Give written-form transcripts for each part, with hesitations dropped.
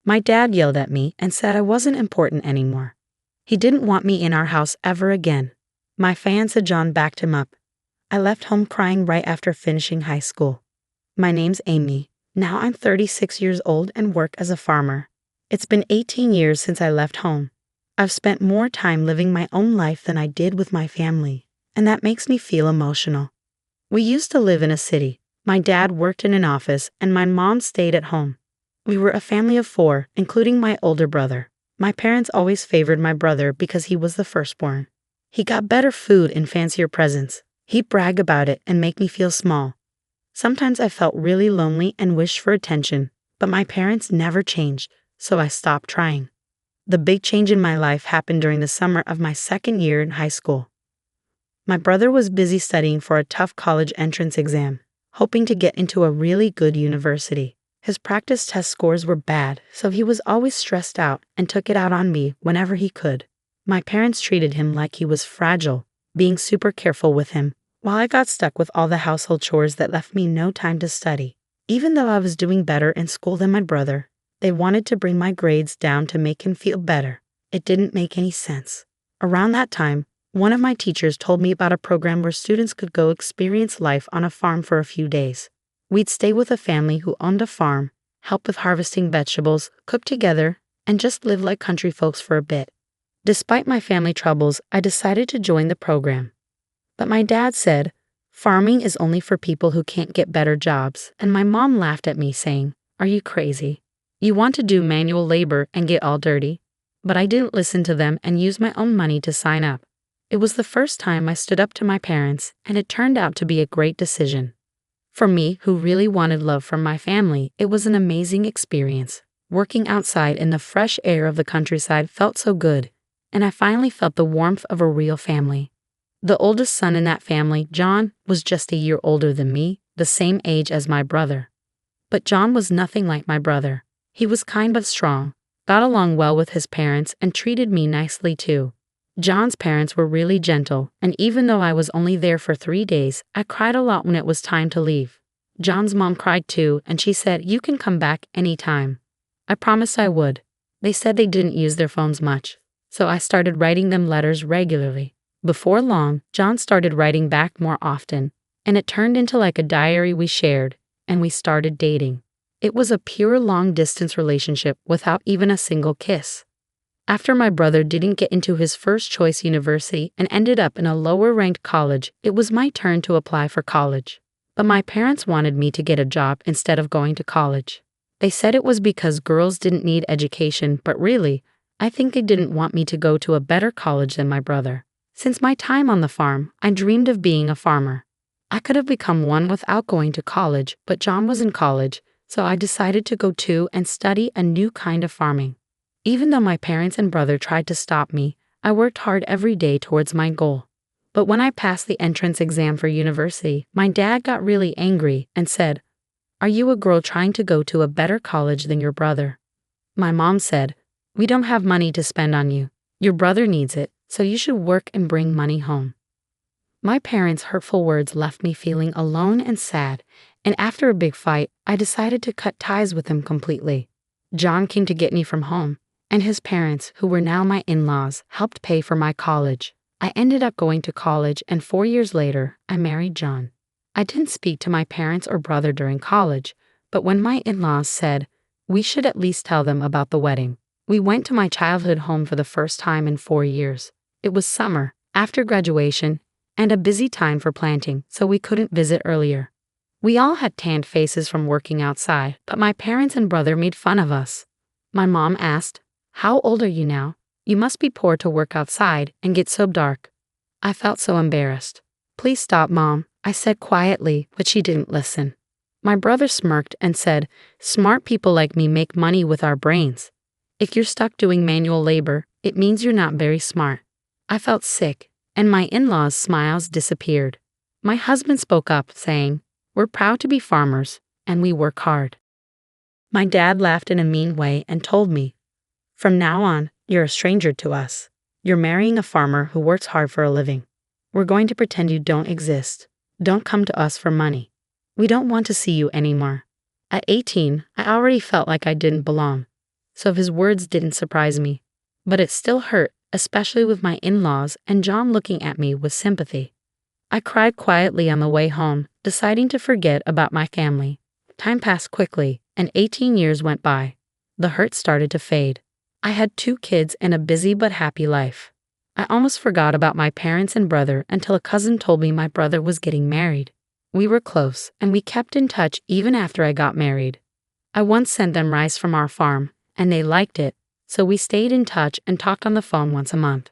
My dad yelled at me and said I wasn't important anymore. He didn't want me in our house ever again. My fiancé John backed him up. I left home crying right after finishing high school. My name's Amy. Now I'm 36 years old and work as a farmer. It's been 18 years since I left home. I've spent more time living my own life than I did with my family, and that makes me feel emotional. We used to live in a city. My dad worked in an office and my mom stayed at home. We were a family of 4, including my older brother. My parents always favored my brother because he was the firstborn. He got better food and fancier presents. He'd brag about it and make me feel small. Sometimes I felt really lonely and wished for attention, but my parents never changed, so I stopped trying. The big change in my life happened during the summer of my second year in high school. My brother was busy studying for a tough college entrance exam, hoping to get into a really good university. His practice test scores were bad, so he was always stressed out and took it out on me whenever he could. My parents treated him like he was fragile, being super careful with him, while I got stuck with all the household chores that left me no time to study. Even though I was doing better in school than my brother, they wanted to bring my grades down to make him feel better. It didn't make any sense. Around that time, one of my teachers told me about a program where students could go experience life on a farm for a few days. We'd stay with a family who owned a farm, help with harvesting vegetables, cook together, and just live like country folks for a bit. Despite my family troubles, I decided to join the program. But my dad said, farming is only for people who can't get better jobs, and my mom laughed at me saying, "Are you crazy? You want to do manual labor and get all dirty?" But I didn't listen to them and used my own money to sign up. It was the first time I stood up to my parents, and it turned out to be a great decision. For me, who really wanted love from my family, it was an amazing experience. Working outside in the fresh air of the countryside felt so good, and I finally felt the warmth of a real family. The oldest son in that family, John, was just a year older than me, the same age as my brother. But John was nothing like my brother. He was kind but strong, got along well with his parents, and treated me nicely too. John's parents were really gentle, and even though I was only there for 3 days, I cried a lot when it was time to leave. John's mom cried too, and she said, "You can come back anytime." I promised I would. They said they didn't use their phones much, so I started writing them letters regularly. Before long, John started writing back more often, and it turned into like a diary we shared, and we started dating. It was a pure long-distance relationship without even a single kiss. After my brother didn't get into his first choice university and ended up in a lower-ranked college, it was my turn to apply for college. But my parents wanted me to get a job instead of going to college. They said it was because girls didn't need education, but really, I think they didn't want me to go to a better college than my brother. Since my time on the farm, I dreamed of being a farmer. I could have become one without going to college, but John was in college, so I decided to go too and study a new kind of farming. Even though my parents and brother tried to stop me, I worked hard every day towards my goal. But when I passed the entrance exam for university, my dad got really angry and said, "Are you a girl trying to go to a better college than your brother?" My mom said, "We don't have money to spend on you. Your brother needs it, so you should work and bring money home." My parents' hurtful words left me feeling alone and sad, and after a big fight, I decided to cut ties with them completely. John came to get me from home, and his parents, who were now my in-laws, helped pay for my college. I ended up going to college, and 4 years later, I married John. I didn't speak to my parents or brother during college, but when my in-laws said, we should at least tell them about the wedding, we went to my childhood home for the first time in 4 years. It was summer, after graduation, and a busy time for planting, so we couldn't visit earlier. We all had tanned faces from working outside, but my parents and brother made fun of us. My mom asked, "How old are you now? You must be poor to work outside and get so dark." I felt so embarrassed. "Please stop, Mom," I said quietly, but she didn't listen. My brother smirked and said, "Smart people like me make money with our brains. If you're stuck doing manual labor, it means you're not very smart." I felt sick, and my in-laws' smiles disappeared. My husband spoke up, saying, "We're proud to be farmers, and we work hard." My dad laughed in a mean way and told me, "From now on, you're a stranger to us. You're marrying a farmer who works hard for a living. We're going to pretend you don't exist. Don't come to us for money. We don't want to see you anymore." At 18, I already felt like I didn't belong. so his words didn't surprise me. But it still hurt, especially with my in-laws and John looking at me with sympathy. I cried quietly on the way home, deciding to forget about my family. Time passed quickly, and 18 years went by. The hurt started to fade. I had 2 kids and a busy but happy life. I almost forgot about my parents and brother until a cousin told me my brother was getting married. We were close, and we kept in touch even after I got married. I once sent them rice from our farm, and they liked it, so we stayed in touch and talked on the phone once a month.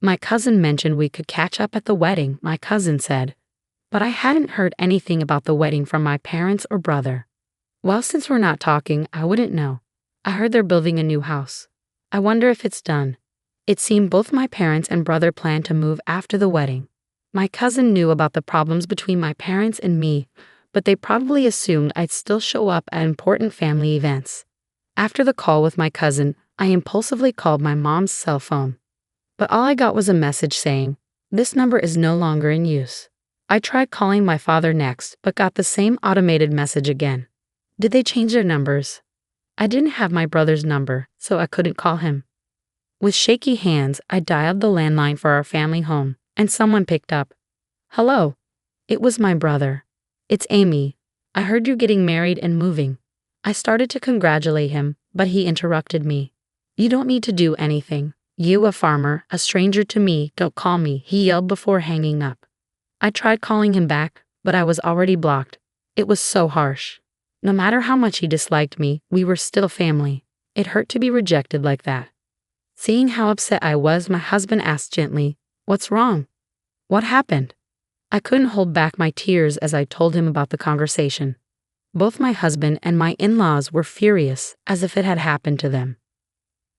My cousin mentioned we could catch up at the wedding, my cousin said, but I hadn't heard anything about the wedding from my parents or brother. Well, since we're not talking, I wouldn't know. I heard they're building a new house. I wonder if it's done. It seemed both my parents and brother planned to move after the wedding. My cousin knew about the problems between my parents and me, but they probably assumed I'd still show up at important family events. After the call with my cousin, I impulsively called my mom's cell phone. But all I got was a message saying, "This number is no longer in use." I tried calling my father next, but got the same automated message again. Did they change their numbers? I didn't have my brother's number, so I couldn't call him. With shaky hands, I dialed the landline for our family home, and someone picked up. "Hello." It was my brother. "It's Amy. I heard you're getting married and moving." I started to congratulate him, but he interrupted me. "You don't need to do anything. You, a farmer, a stranger to me, don't call me," he yelled before hanging up. I tried calling him back, but I was already blocked. It was so harsh. No matter how much he disliked me, we were still family. It hurt to be rejected like that. Seeing how upset I was, my husband asked gently, "What's wrong? What happened?" I couldn't hold back my tears as I told him about the conversation. Both my husband and my in-laws were furious, as if it had happened to them.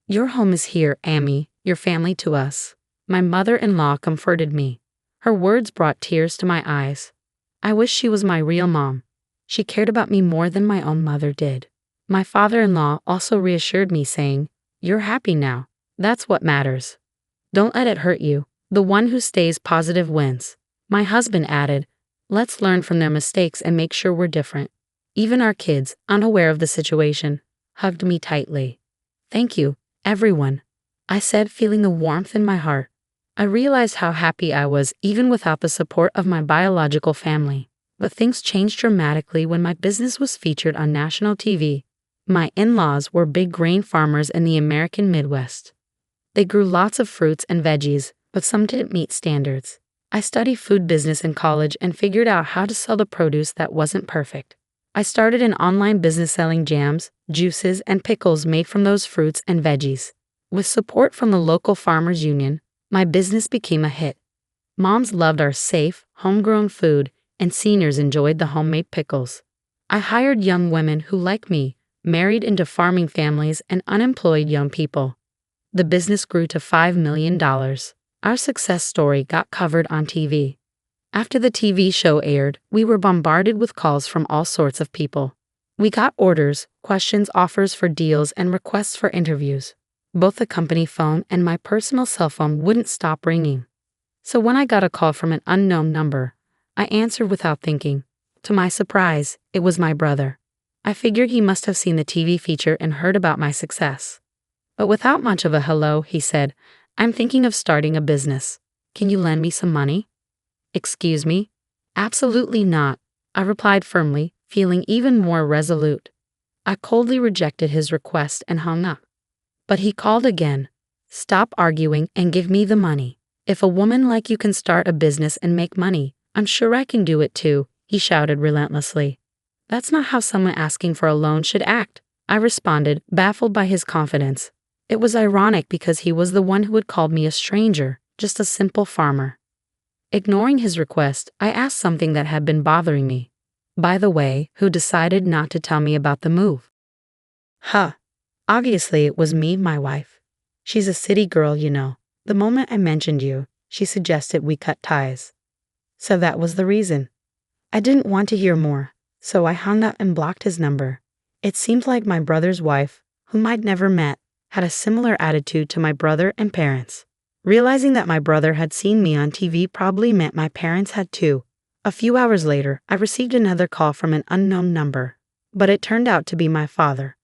"Your home is here, Amy, your family to us." My mother-in-law comforted me. Her words brought tears to my eyes. I wish she was my real mom. She cared about me more than my own mother did. My father-in-law also reassured me, saying, "You're happy now. That's what matters. Don't let it hurt you. The one who stays positive wins." My husband added, "Let's learn from their mistakes and make sure we're different." Even our kids, unaware of the situation, hugged me tightly. "Thank you, everyone," I said, feeling the warmth in my heart. I realized how happy I was even without the support of my biological family. But things changed dramatically when my business was featured on national TV. My in-laws were big grain farmers in the American Midwest. They grew lots of fruits and veggies, but some didn't meet standards. I studied food business in college and figured out how to sell the produce that wasn't perfect. I started an online business selling jams, juices, and pickles made from those fruits and veggies. With support from the local farmers union, my business became a hit. Moms loved our safe, homegrown food, and seniors enjoyed the homemade pickles. I hired young women who, like me, married into farming families and unemployed young people. The business grew to $5 million. Our success story got covered on TV. After the TV show aired, we were bombarded with calls from all sorts of people. We got orders, questions, offers for deals, and requests for interviews. Both the company phone and my personal cell phone wouldn't stop ringing. So when I got a call from an unknown number, I answered without thinking. To my surprise, it was my brother. I figured he must have seen the TV feature and heard about my success. But without much of a hello, he said, "I'm thinking of starting a business. Can you lend me some money?" "Excuse me?" "Absolutely not," I replied firmly, feeling even more resolute. I coldly rejected his request and hung up. But he called again. "Stop arguing and give me the money. If a woman like you can start a business and make money, I'm sure I can do it too," he shouted relentlessly. "That's not how someone asking for a loan should act," I responded, baffled by his confidence. It was ironic because he was the one who had called me a stranger, just a simple farmer. Ignoring his request, I asked something that had been bothering me. "By the way, who decided not to tell me about the move?" "Huh. Obviously it was me, my wife. She's a city girl, you know. The moment I mentioned you, she suggested we cut ties. So that was the reason." I didn't want to hear more, so I hung up and blocked his number. It seemed like my brother's wife, whom I'd never met, had a similar attitude to my brother and parents. Realizing that my brother had seen me on TV probably meant my parents had too. A few hours later, I received another call from an unknown number, but it turned out to be my father.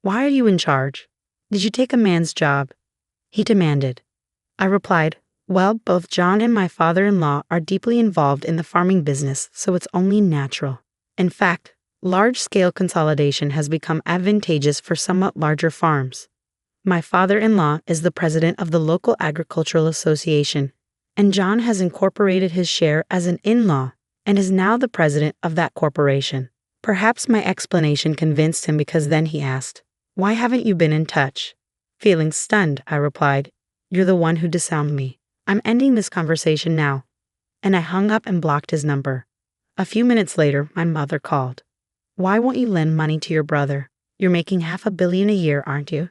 Why are you in charge? Did you take a man's job? He demanded. I replied, well, both John and my father-in-law are deeply involved in the farming business, so it's only natural. In fact, large-scale consolidation has become advantageous for somewhat larger farms. My father-in-law is the president of the local agricultural association, and John has incorporated his share as an in-law and is now the president of that corporation. Perhaps my explanation convinced him because then he asked, why haven't you been in touch? Feeling stunned, I replied, you're the one who disowned me. I'm ending this conversation now. And I hung up and blocked his number. A few minutes later, my mother called. Why won't you lend money to your brother? You're making $500 million a year, aren't you?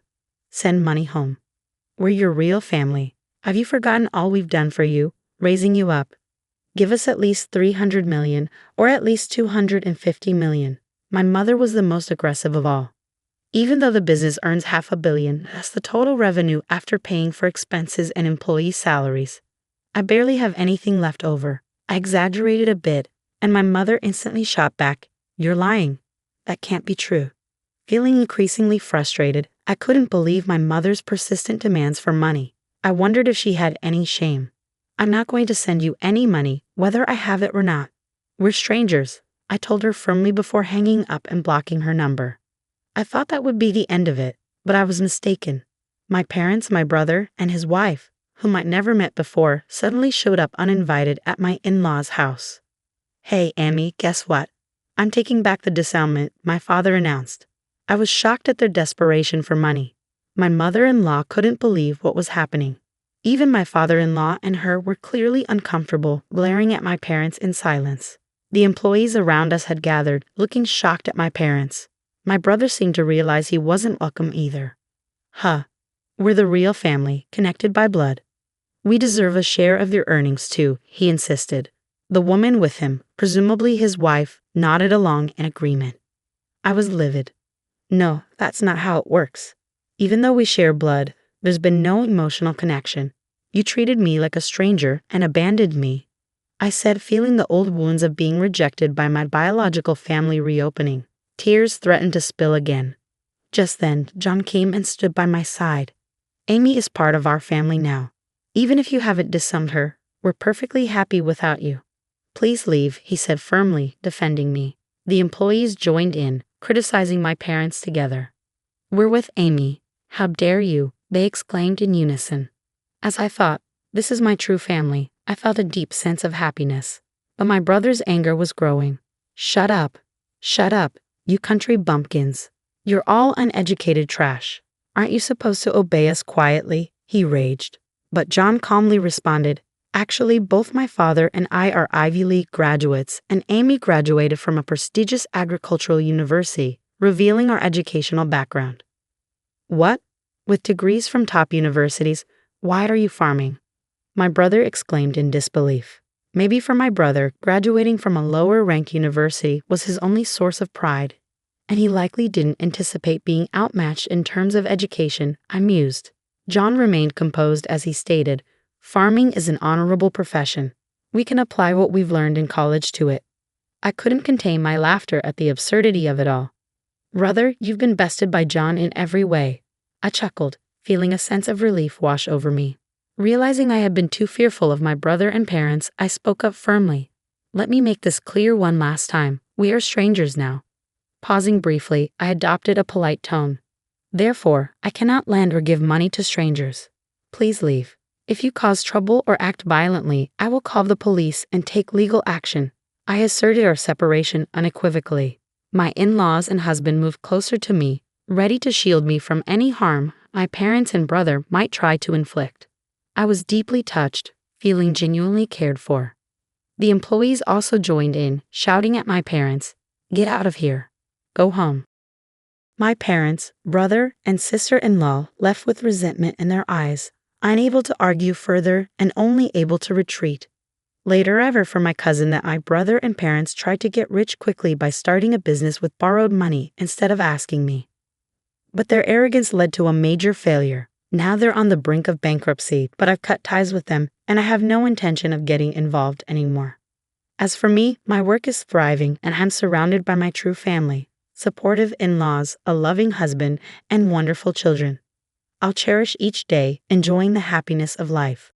Send money home. We're your real family. Have you forgotten all we've done for you, raising you up? Give us at least $300 million or at least $250 million. My mother was the most aggressive of all. Even though the business earns $500 million, that's the total revenue after paying for expenses and employee salaries. I barely have anything left over. I exaggerated a bit, and my mother instantly shot back, you're lying. That can't be true. Feeling increasingly frustrated, I couldn't believe my mother's persistent demands for money. I wondered if she had any shame. I'm not going to send you any money, whether I have it or not. We're strangers, I told her firmly before hanging up and blocking her number. I thought that would be the end of it, but I was mistaken. My parents, my brother, and his wife, whom I'd never met before, suddenly showed up uninvited at my in-laws' house. Hey, Amy, guess what? I'm taking back the disownment, my father announced. I was shocked at their desperation for money. My mother-in-law couldn't believe what was happening. Even my father-in-law and her were clearly uncomfortable, glaring at my parents in silence. The employees around us had gathered, looking shocked at my parents. My brother seemed to realize he wasn't welcome either. We're the real family, connected by blood. We deserve a share of your earnings too, he insisted. The woman with him, presumably his wife, nodded along in agreement. I was livid. No, that's not how it works. Even though we share blood, there's been no emotional connection. You treated me like a stranger and abandoned me, I said, feeling the old wounds of being rejected by my biological family reopening. Tears threatened to spill again. Just then, John came and stood by my side. Amy is part of our family now. Even if you haven't disowned her, we're perfectly happy without you. Please leave, he said firmly, defending me. The employees joined in, criticizing my parents together. We're with Amy. How dare you, they exclaimed in unison. As I thought, this is my true family, I felt a deep sense of happiness. But my brother's anger was growing. Shut up. Shut up, you country bumpkins. You're all uneducated trash. Aren't you supposed to obey us quietly? He raged. But John calmly responded, actually, both my father and I are Ivy League graduates, and Amy graduated from a prestigious agricultural university, revealing our educational background. What? With degrees from top universities, why are you farming? My brother exclaimed in disbelief. Maybe for my brother, graduating from a lower-ranked university was his only source of pride, and he likely didn't anticipate being outmatched in terms of education, I mused. John remained composed as he stated, farming is an honorable profession. We can apply what we've learned in college to it. I couldn't contain my laughter at the absurdity of it all. Brother, you've been bested by John in every way. I chuckled, feeling a sense of relief wash over me. Realizing I had been too fearful of my brother and parents, I spoke up firmly. Let me make this clear one last time. We are strangers now. Pausing briefly, I adopted a polite tone. Therefore, I cannot lend or give money to strangers. Please leave. If you cause trouble or act violently, I will call the police and take legal action. I asserted our separation unequivocally. My in-laws and husband moved closer to me, ready to shield me from any harm my parents and brother might try to inflict. I was deeply touched, feeling genuinely cared for. The employees also joined in, shouting at my parents, "Get out of here. Go home." My parents, brother, and sister-in-law left with resentment in their eyes, unable to argue further and only able to retreat. Later, I heard from my cousin that my brother and parents tried to get rich quickly by starting a business with borrowed money instead of asking me. But their arrogance led to a major failure. Now they're on the brink of bankruptcy, but I've cut ties with them, and I have no intention of getting involved anymore. As for me, my work is thriving, and I'm surrounded by my true family. supportive in-laws, a loving husband, and wonderful children. I'll cherish each day, enjoying the happiness of life.